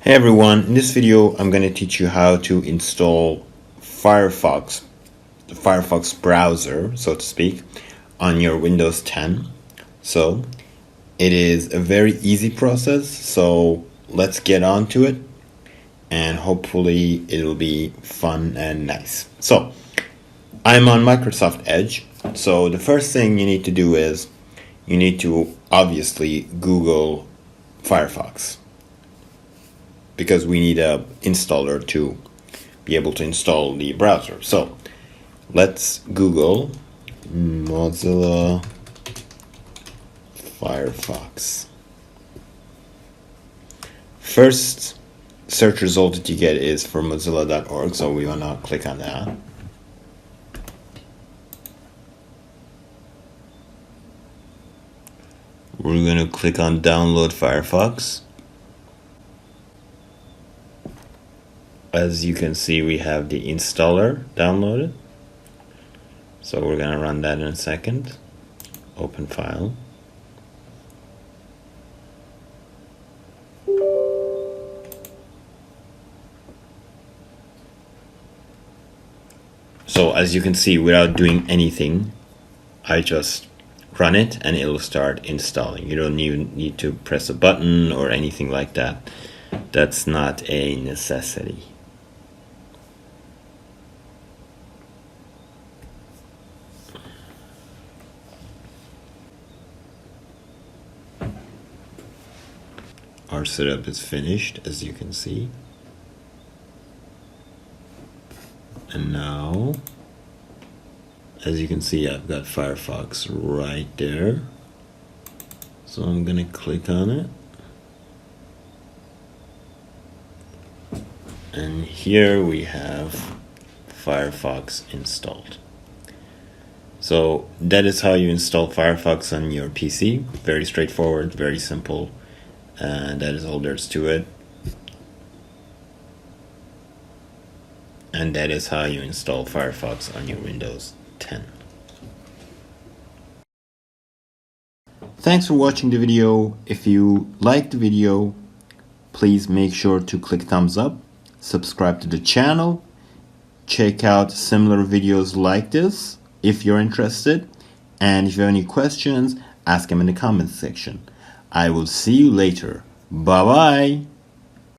Hey everyone, in this video I'm going to teach you how to install Firefox, the Firefox browser, so to speak, on your Windows 10. So it is a very easy process, so let's get on to it and hopefully it'll be fun and nice. So I'm on Microsoft Edge, so the first thing you need to do is you need to obviously Google Firefox, because we need a installer to be able to install the browser. So let's Google Mozilla Firefox. First search result that you get is for mozilla.org, so we want to click on that. We're going to click on download Firefox. As you can see, we have the installer downloaded. So we're going to run that in a second. Open file. So as you can see, without doing anything, I just run it and it'll start installing. You don't even need to press a button or anything like that. That's not a necessity. Our setup is finished, as you can see. And now, as you can see, I've got Firefox right there. So I'm going to click on it. And here we have Firefox installed. So that is how you install Firefox on your PC. Very straightforward, very simple. And that is all there is to it. And that is how you install Firefox on your Windows 10. Thanks for watching the video. If you liked the video, please make sure to click thumbs up, subscribe to the channel, check out similar videos like this if you're interested, and if you have any questions, ask them in the comments section. I will see you later. Bye-bye.